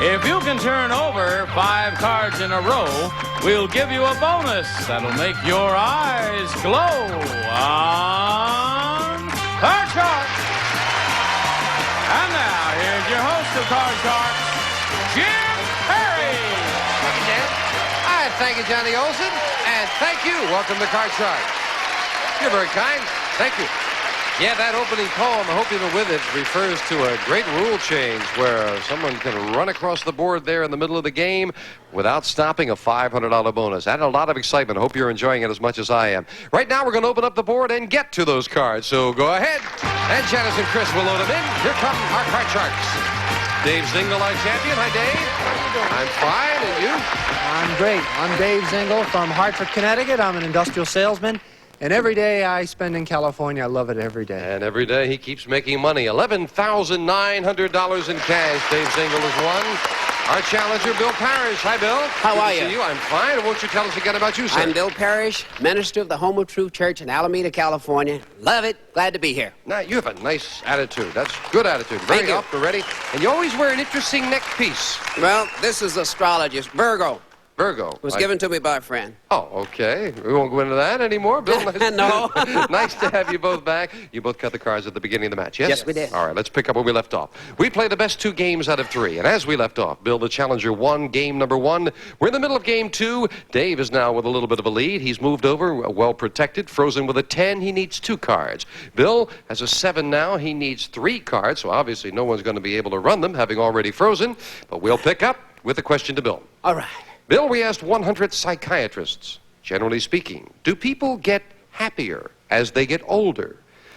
If you can turn over 5 cards in a row, we'll give you a bonus that'll make your eyes glow on Card Sharks. And now, here's your host of Card Sharks, Jim Perry. Thank you, Dan. Thank you, Johnny Olson. And thank you. Welcome to Card Sharks. You're very kind. Thank you. Yeah, that opening poem, I hope you've been with it, refers to a great rule change where someone can run across the board there in the middle of the game without stopping, a $500 bonus. Added a lot of excitement. I hope you're enjoying it as much as I am. Right now, we're going to open up the board and get to those cards. So go ahead. And Janice and Chris will load them in. Here come our Card Sharks. Dave Zingle, our champion. Hi, Dave. How you doing? I'm fine, and you? I'm great. I'm Dave Zingle from Hartford, Connecticut. I'm an industrial salesman. And every day I spend in California, I love it every day. And every day he keeps making money. $11,900 in cash. Dave Zingle has won. Our challenger, Bill Parrish. Hi, Bill. How are Good to see you? I'm fine. And won't you tell us again about you, sir? I'm Bill Parrish, minister of the Home of Truth Church in Alameda, California. Love it. Glad to be here. Now, you have a nice attitude. That's good attitude. Very Thank you. up and ready. And you always wear an interesting neck piece. Well, this is astrologist, Virgo. Virgo. Was given to me by a friend. Oh, okay. We won't go into that anymore. Bill, nice, No. nice to have you both back. You both cut the cards at the beginning of the match, yes? Yes, we did. All right, let's pick up where we left off. We play the best 2 games out of 3. And as we left off, Bill, the challenger, won game number 1. We're in the middle of game 2. Dave is now with a little bit of a lead. He's moved over, well protected, frozen with a 10. He needs 2 cards. Bill has a 7 now. He needs 3 cards, so obviously no one's going to be able to run them, having already frozen. But we'll pick up with a question to Bill. All right. Bill, we asked 100 psychiatrists, generally speaking, do people get happier as they get older?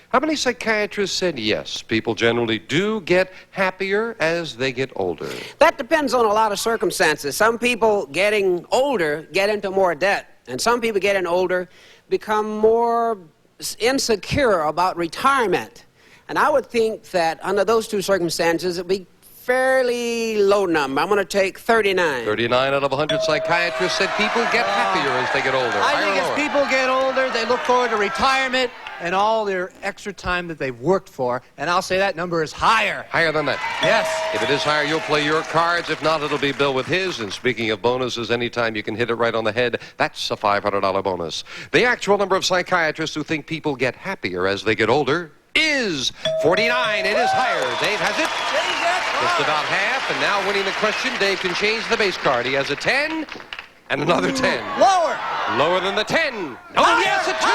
How many psychiatrists said yes, people generally do get happier as they get older? That depends on a lot of circumstances. Some people getting older get into more debt. And some people getting older become more insecure about retirement. And I would think that under those 2 circumstances, it would be fairly low number. I'm going to take 39. 39 out of 100 psychiatrists said people get happier as they get older. I think as people get older, they look forward to retirement and all their extra time that they've worked for. And I'll say that number is higher. Higher than that? Yes. If it is higher, you'll play your cards. If not, it'll be Bill with his. And speaking of bonuses, anytime you can hit it right on the head, that's a $500 bonus. The actual number of psychiatrists who think people get happier as they get older is 49. It is higher. Dave has it. Just about half. And now winning the question, Dave can change the base card. He has a 10 and another 10. Lower. Lower than the 10. Oh, he has a 2.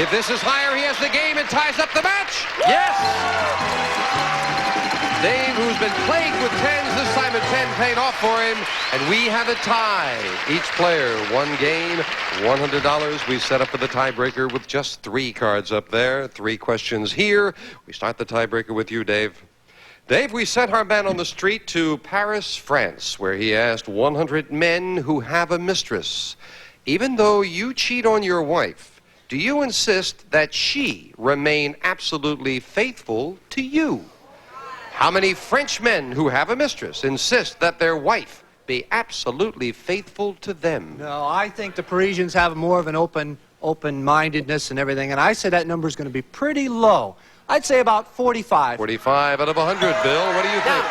If this is higher, he has the game and ties up the match. Yes. Dave, who's been plagued with 10s, this time a 10 paid off for him, and we have a tie. Each player, 1 game, $100. We set up for the tiebreaker with just 3 cards up there, 3 questions here. We start the tiebreaker with you, Dave. Dave, we sent our man on the street to Paris, France, where he asked 100 men who have a mistress, even though you cheat on your wife, do you insist that she remain absolutely faithful to you? How many French men who have a mistress insist that their wife be absolutely faithful to them? No, I think the Parisians have more of an open-mindedness and everything, and I say that number is going to be pretty low. I'd say about 45. 45 out of 100, Bill. What do you think?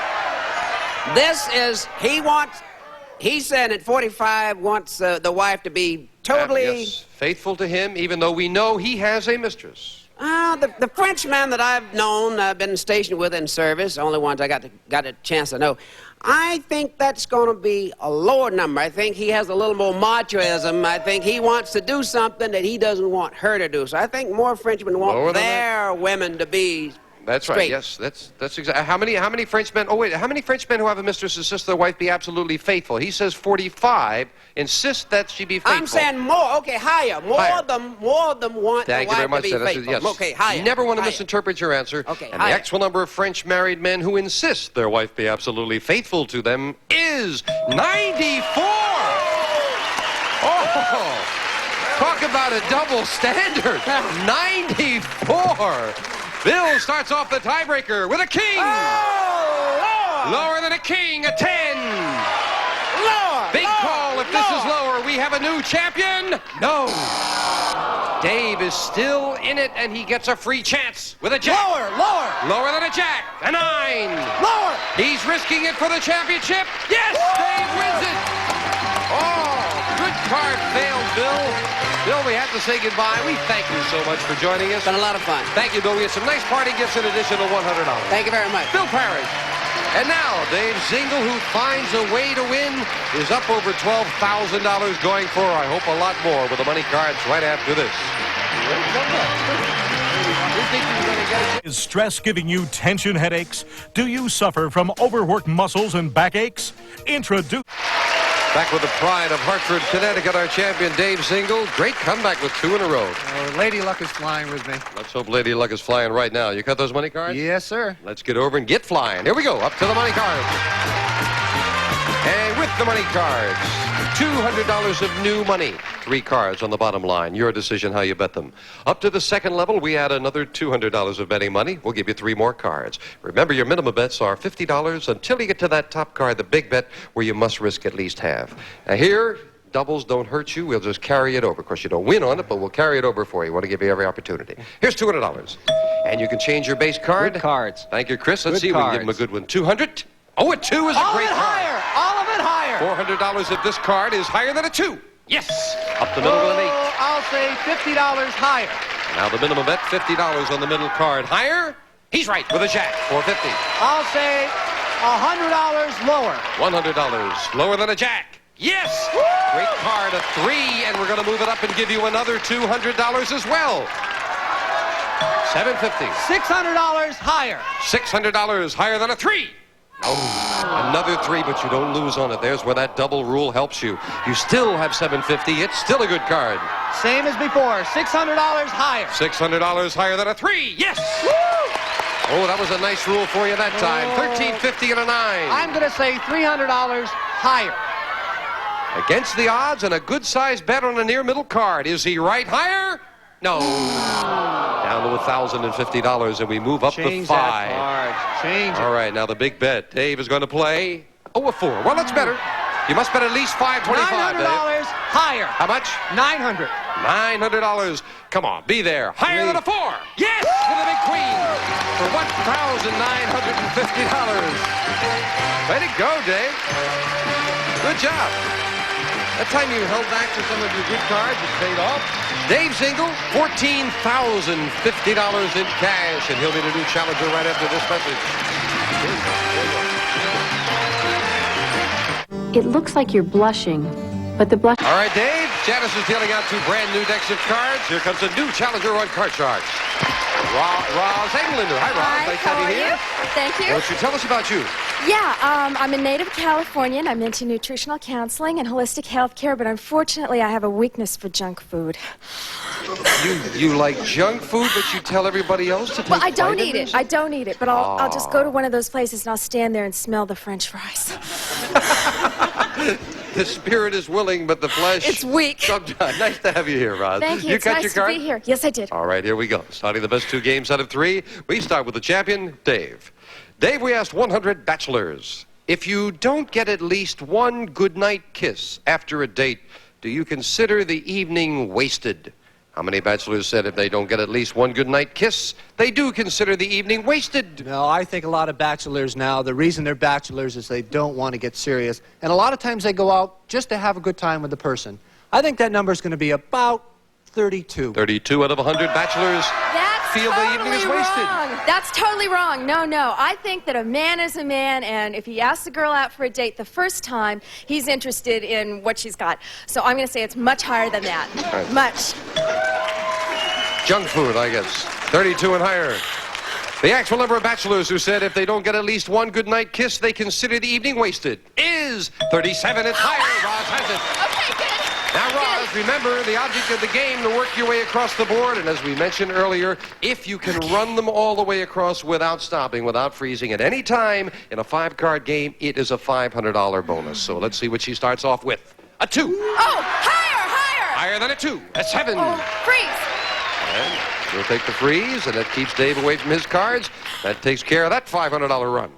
Now, this is, he said at 45 wants the wife to be totally... Yes, faithful to him, even though we know he has a mistress. The Frenchman that I've known, I've been stationed with in service, the only ones I got a chance to know, I think that's going to be a lower number. I think he has a little more machoism. I think he wants to do something that he doesn't want her to do. So I think more Frenchmen want their women to be That's straight. right. Yes, that's exactly. How many Frenchmen? Oh wait, how many Frenchmen who have a mistress insist their wife be absolutely faithful? He says 45 insist that she be faithful. I'm saying more. Okay, higher. More of them want the wife to be faithful. Yes. Okay, higher. You never want to higher. misinterpret your answer. Okay, and higher. the actual number of French married men who insist their wife be absolutely faithful to them is 94. Oh, talk about a double standard. 94. Bill starts off the tiebreaker with a king. Oh, Lower than a king, a 10. Lord, Big call. If this is lower, we have a new champion. No. Dave is still in it, and he gets a free chance with a jack. Lower, lower, Lower than a jack. A 9. lower. He's risking it for the championship. Yes, Dave wins it. Oh, good card failed, Bill. Bill, we have to say goodbye. We thank you so much for joining us. It's been a lot of fun. Thank you, Bill. We have some nice party gifts in addition to $100. Thank you very much. Bill Parrish. And now, Dave Zingle, who finds a way to win, is up over $12,000 going for, I hope, a lot more with the money cards right after this. Is stress giving you tension headaches? Do you suffer from overworked muscles and backaches? Introduce... Back with the pride of Hartford, Connecticut, our champion, Dave Zingle. Great comeback with 2 in a row. Lady Luck is flying with me. Let's hope Lady Luck is flying right now. You cut those money cards? Yes, sir. Let's get over and get flying. Here we go, up to the money cards. And with the money cards, $200 of new money. 3 cards on the bottom line. Your decision how you bet them. Up to the second level, we add another $200 of betting money. We'll give you 3 more cards. Remember, your minimum bets are $50 until you get to that top card, the big bet, where you must risk at least half. Now here, doubles don't hurt you. We'll just carry it over. Of course, you don't win on it, but we'll carry it over for you. We want to give you every opportunity. Here's $200. And you can change your base card. Good cards. Thank you, Chris. Let's Good see if we can give him a cards. good one. 200. Oh, a 2 is a All of great it card. higher. All of it higher. $400 if this card is higher than a 2. Yes. Up the middle with an 8. I'll say $50 higher. Now the minimum bet, $50 on the middle card. Higher? He's right with a jack, $450. I'll say $100 lower. $100 lower than a jack. Yes. Great card, a 3, and we're going to move it up and give you another $200 as well. $750. $600 higher. $600 higher than a 3. Oh, another 3, but you don't lose on it. There's where that double rule helps you. You still have $750. It's still a good card. Same as before. $600 higher. $600 higher than a 3. Yes. Oh, that was a nice rule for you that time. $1,350 and a 9. I'm going to say $300 higher. Against the odds and a good-sized bet on a near-middle card. Is he right higher? No. Down to $1,050, and we move up Change to 5. that card. Change it. All right, now the big bet. Dave is going to play. Oh, a 4. Well, that's better. You must bet at least $525, $900 Dave. higher. How much? $900. $900. Come on, be there. Higher than a 4. Yes, with a big queen for $1,950. Way to go, Dave. Good job. That time you held back to some of your good cards, it paid off. Dave Zingle, $14,050 in cash, and he'll be the new challenger right after this message. It looks like you're blushing, but the blush... All right, Dave. Janice is dealing out 2 brand new decks of cards. Here comes a new challenger on Card Sharks. Roz Englander. Hi, Roz. Hi, nice to how have are you here. Thank Why you. don't you tell us about you? Yeah, I'm a native Californian. I'm into nutritional counseling and holistic health care, but unfortunately I have a weakness for junk food. You like junk food, but you tell everybody else to take Well, I don't eat vitamins? it. I don't eat it, but I'll just go to one of those places and I'll stand there and smell the French fries. The spirit is willing, but the flesh... It's weak. Sometimes. Nice to have you here, Roz. Thank you. You It's cut nice your to card? be here. Yes, I did. All right, here we go. Starting the best 2 games out of 3. We start with the champion, Dave. Dave, we asked 100 bachelors. If you don't get at least one goodnight kiss after a date, do you consider the evening wasted? How many bachelors said if they don't get at least one goodnight kiss, they do consider the evening wasted? No, I think a lot of bachelors now, the reason they're bachelors is they don't want to get serious. And a lot of times they go out just to have a good time with the person. I think that number is going to be about 32. 32 out of 100 bachelors That's feel the evening is totally wasted. wrong. That's totally wrong. No. I think that a man is a man, and if he asks a girl out for a date the first time, he's interested in what she's got. So I'm going to say it's much higher than that. Right. Much. Junk food, I guess. 32 and higher. The actual number of bachelors who said if they don't get at least one goodnight kiss, they consider the evening wasted is 37. It's higher. Roz has it. Okay, good. Now, Roz, remember the object of the game to work your way across the board. And as we mentioned earlier, if you can run them all the way across without stopping, without freezing at any time in a 5-card game, it is a $500 bonus. So let's see what she starts off with. A 2. Oh, higher. Higher than a 2. A 7. Oh, freeze. And we'll take the freeze, and that keeps Dave away from his cards. That takes care of that $500 run.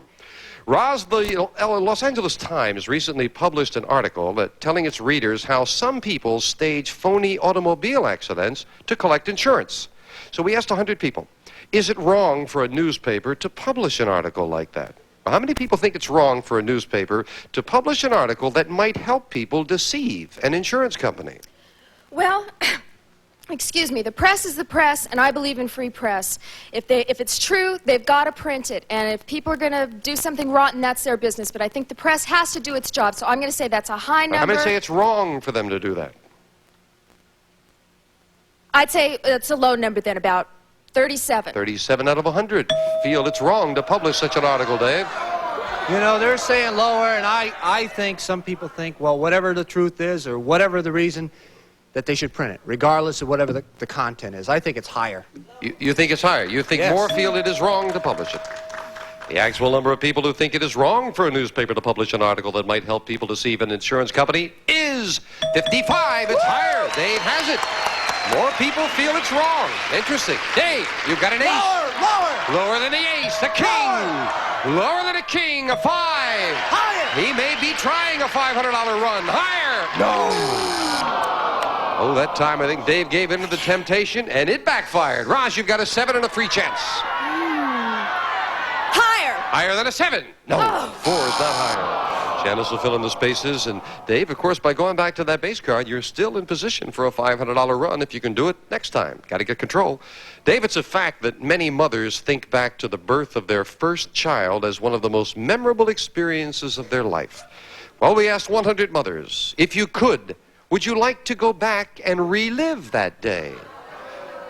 Roz, the Los Angeles Times recently published an article telling its readers how some people stage phony automobile accidents to collect insurance. So we asked 100 people, is it wrong for a newspaper to publish an article like that? How many people think it's wrong for a newspaper to publish an article that might help people deceive an insurance company? Well, excuse me, the press is the press, and I believe in free press. If it's true, they've got to print it. And if people are going to do something rotten, that's their business. But I think the press has to do its job, so I'm going to say that's a high number. I'm going to say it's wrong for them to do that. I'd say it's a low number then, about 37. 37 out of 100 feel it's wrong to publish such an article, Dave. You know, they're saying lower, and I think some people think, well, whatever the truth is or whatever the reason, that they should print it, regardless of whatever the content is. I think it's higher. You think it's higher? You think Yes. more feel it is wrong to publish it? The actual number of people who think it is wrong for a newspaper to publish an article that might help people deceive an insurance company is 55. It's higher. Dave has it. More people feel it's wrong. Interesting. Dave, you've got an ace. Lower than the ace. The king. Lower than a king. A 5. Higher. He may be trying a $500 run. Higher. No. Oh, that time I think Dave gave in to the temptation, and it backfired. Raj, you've got a 7 and a free chance. Higher. Higher than a 7. No, 4 is not higher. Janice will fill in the spaces, and Dave, of course, by going back to that base card, you're still in position for a $500 run if you can do it next time. Got to get control. Dave, it's a fact that many mothers think back to the birth of their first child as one of the most memorable experiences of their life. Well, we asked 100 mothers, if you could, would you like to go back and relive that day?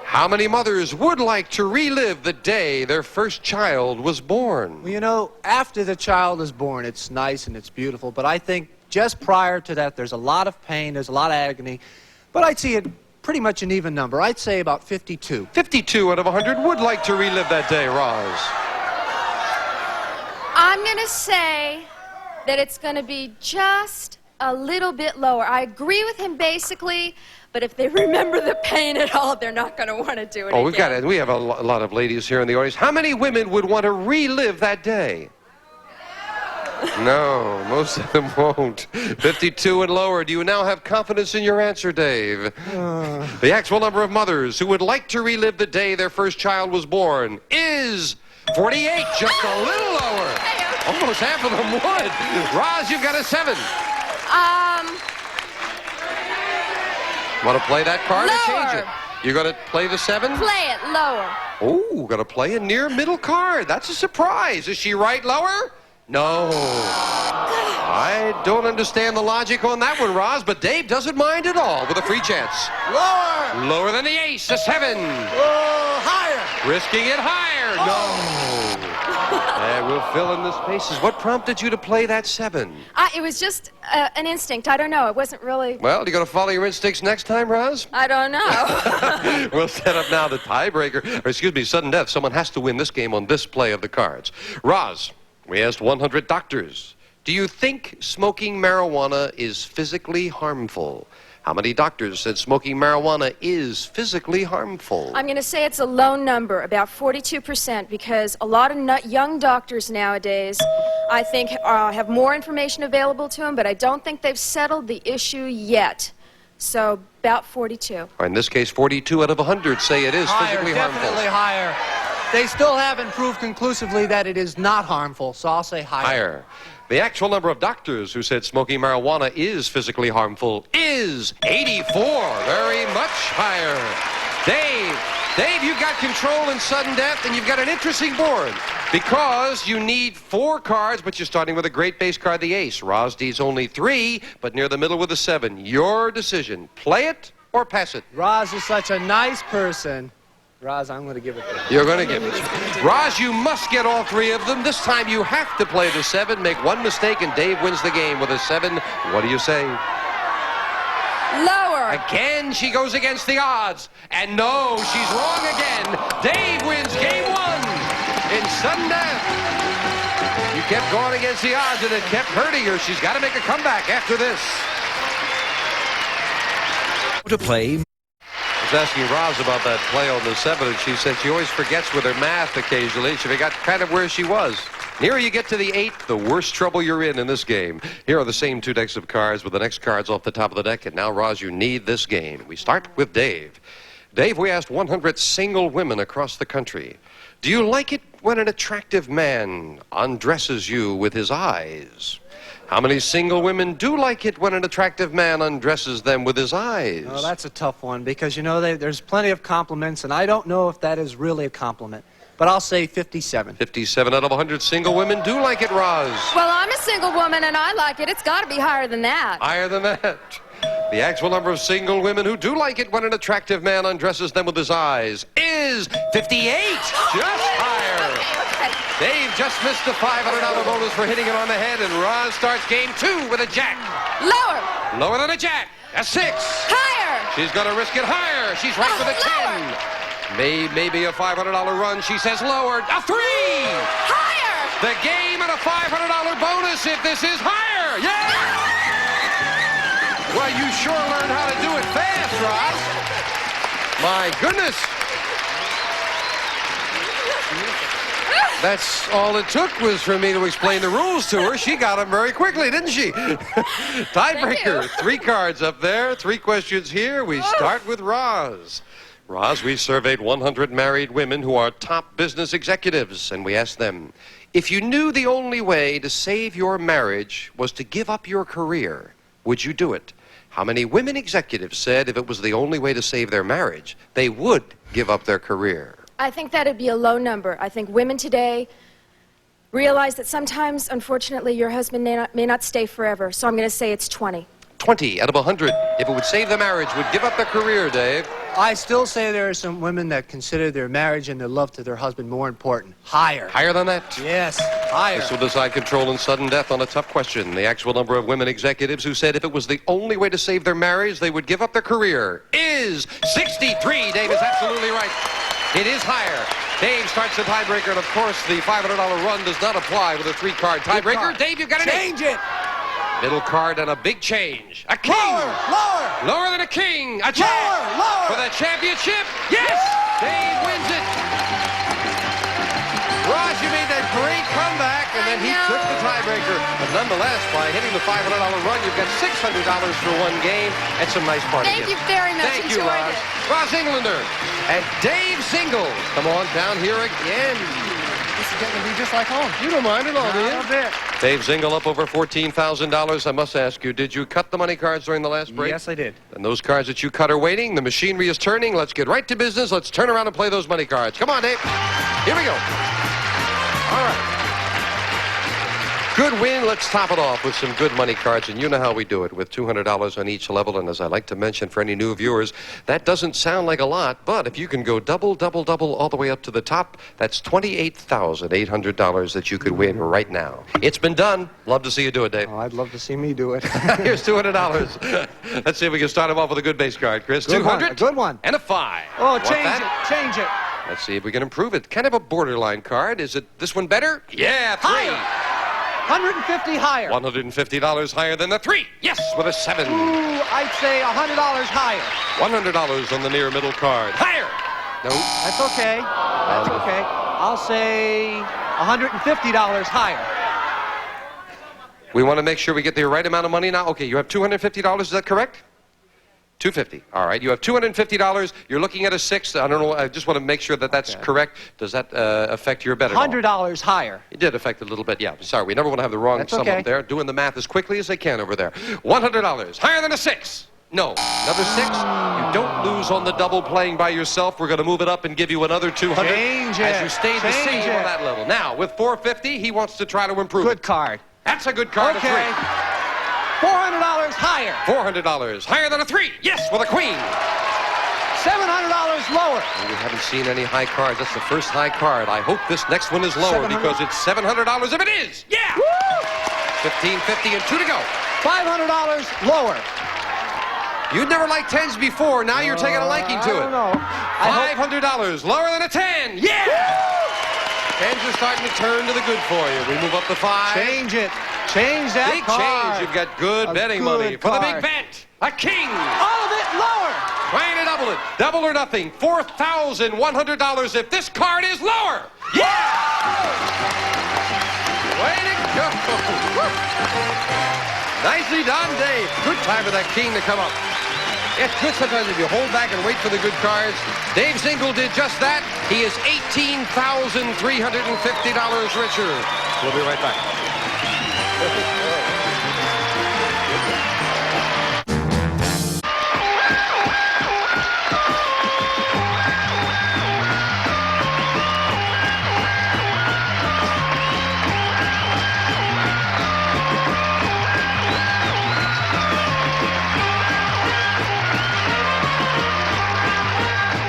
How many mothers would like to relive the day their first child was born? Well, you know, after the child is born, it's nice and it's beautiful, but I think just prior to that, there's a lot of pain, there's a lot of agony, but I'd see it pretty much an even number. I'd say about 52. 52 out of 100 would like to relive that day, Roz. I'm going to say that it's going to be just a little bit lower. I agree with him basically, but if they remember the pain at all, they're not going to want to do it again. We have a lot of ladies here in the audience. How many women would want to relive that day? No, most of them won't. 52 and lower. Do you now have confidence in your answer, Dave? The actual number of mothers who would like to relive the day their first child was born is 48, just a little lower. Almost half of them would. Roz, you've got a 7. Want to play that card or change it? You're going to play the 7? Play it lower. Oh, going to play a near middle card. That's a surprise. Is she right lower? No. I don't understand the logic on that one, Roz, but Dave doesn't mind at all with a free chance. Lower! Lower than the ace, a 7. Higher! Risking it higher. No. And we'll fill in the spaces. What prompted you to play that 7? It was just an instinct. I don't know. It wasn't really... Well, you going to follow your instincts next time, Roz? I don't know. We'll set up now the tiebreaker. Or excuse me, sudden death. Someone has to win this game on this play of the cards. Roz, we asked 100 doctors. Do you think smoking marijuana is physically harmful? How many doctors said smoking marijuana is physically harmful? I'm going to say it's a low number, about 42%, because a lot of young doctors nowadays, I think, have more information available to them, but I don't think they've settled the issue yet. So about 42. Or in this case, 42 out of 100 say it is physically harmful. Definitely higher. They still haven't proved conclusively that it is not harmful, so I'll say higher. Higher. The actual number of doctors who said smoking marijuana is physically harmful is 84. Very much higher. Dave, you've got control in sudden death, and you've got an interesting board because you need 4 cards, but you're starting with a great base card, the ace. Rosdy's only 3, but near the middle with a 7. Your decision. Play it or pass it. Roz is such a nice person. Roz, I'm going to give it to you. You're going to give it. Roz, you must get all 3 of them. This time you have to play the 7. Make one mistake, and Dave wins the game with a 7. What do you say? Lower. Again, she goes against the odds. And no, she's wrong again. Dave wins game 1 in sudden death. You kept going against the odds, and it kept hurting her. She's got to make a comeback after this. To play. I was asking Roz about that play on the 7, and she said she always forgets with her math occasionally. She forgot kind of where she was. Nearer you get to the 8, the worse trouble you're in this game. Here are the same 2 decks of cards with the next cards off the top of the deck. And now, Roz, you need this game. We start with Dave. Dave, we asked 100 single women across the country, do you like it when an attractive man undresses you with his eyes? How many single women do like it when an attractive man undresses them with his eyes? Oh, that's a tough one because, you know, there's plenty of compliments, and I don't know if that is really a compliment. But I'll say 57. 57 out of 100 single women do like it, Roz. Well, I'm a single woman and I like it. It's got to be higher than that. Higher than that. The actual number of single women who do like it when an attractive man undresses them with his eyes is 58. Just higher. Okay. Dave just missed a $500 bonus for hitting it on the head, and Roz starts game 2 with a jack. Lower. Lower than a jack. A 6. Higher. She's going to risk it higher. She's right with a 10. Maybe a $500 run. She says lowered. A 3. Higher. The game and a $500 bonus if this is higher. Yeah! Well, you sure learned how to do it fast, Roz. My goodness. That's all it took was for me to explain the rules to her. She got them very quickly, didn't she? Tiebreaker. 3 cards up there, 3 questions here. We start with Roz. Roz, we surveyed 100 married women who are top business executives, and we asked them, if you knew the only way to save your marriage was to give up your career, would you do it? How many women executives said if it was the only way to save their marriage, they would give up their career? I think that'd be a low number. I think women today realize that sometimes, unfortunately, your husband may not stay forever. So I'm going to say it's 20. 20 out of 100, if it would save the marriage, would give up their career, Dave. I still say there are some women that consider their marriage and their love to their husband more important. Higher. Higher than that? Yes, higher. This will decide control and sudden death on a tough question. The actual number of women executives who said if it was the only way to save their marriage, they would give up their career is 63. Dave is absolutely right. It is higher. Dave starts the tiebreaker, and of course, the $500 run does not apply with a 3-card tiebreaker. Dave, you've got an 8. Change it. Middle card and a big change. A king. Lower. Lower than a king. A jack. Lower. For the championship. Yes! Dave wins it. Roz, you made that great comeback, and then he took the tiebreaker. But nonetheless, by hitting the $500 run, you've got $600 for one game and some nice party Thank gifts. you very much. Thank you, Enjoyed Roz. it. Roz Englander and Dave Single. Come on down here again. This is getting to be just like home. You don't mind at all, do you? Not a bit. Dave Zingle up over $14,000. I must ask you, did you cut the money cards during the last break? Yes, I did. And those cards that you cut are waiting. The machinery is turning. Let's get right to business. Let's turn around and play those money cards. Come on, Dave. Here we go. All right. Good win. Let's top it off with some good money cards. And you know how we do it, with $200 on each level. And as I like to mention for any new viewers, that doesn't sound like a lot, but if you can go double, double, double all the way up to the top, that's $28,800 that you could win right now. It's been done. Love to see you do it, Dave. Oh, I'd love to see me do it. Here's $200. Let's see if we can start him off with a good base card, Chris. Good 200. one, a good one. And a 5. Oh, Want that? Change it. Let's see if we can improve it. Kind of a borderline card. Is it this one better? Yeah, 3. Higher. 150 higher. $150 higher than the 3. Yes, with a 7. Ooh, I'd say $100 higher. $100 on the near middle card. Higher. No. That's okay. That's okay. I'll say $150 higher. We want to make sure we get the right amount of money now. Okay, you have $250. Is that correct? $250. All right. You have $250. You're looking at a 6. I don't know. I just want to make sure that that's correct. Does that affect your bet at all? $100 higher. It did affect it a little bit. Yeah. Sorry. We never want to have the wrong That's sum okay. up there. Doing the math as quickly as they can over there. $100. Higher than a 6. No. Another 6. You don't lose on the double playing by yourself. We're going to move it up and give you another $200. Change it. As you stay the Change same it. on that level. Now, with $450, he wants to try to improve Good it. card. That's a good card. Okay. A 3. $400 higher. $400. Higher than a 3. Yes, with a queen. $700 lower. We haven't seen any high cards. That's the first high card. I hope this next one is lower 700? because it's $700 if it is. Yeah. Woo! $1,550 and 2 to go. $500 lower. You'd never liked 10s before. Now you're taking a liking to it. I don't know. $500 lower than a 10. Yeah. 10s are starting to turn to the good for you. We move up to 5. Change it. Change that Big card. change. You've got good A betting good money for the big card. bet. A king. All of it lower. Trying to double it. Double or nothing. $4,100 if this card is lower. Yeah! Way to go. Nicely done, Dave. Good time for that king to come up. It's good sometimes if you hold back and wait for the good cards. Dave Zingle did just that. He is $18,350 richer. We'll be right back.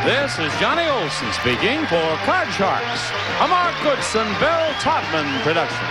This is Johnny Olson speaking for Card Sharks, a Mark Goodson, Bill Todman production.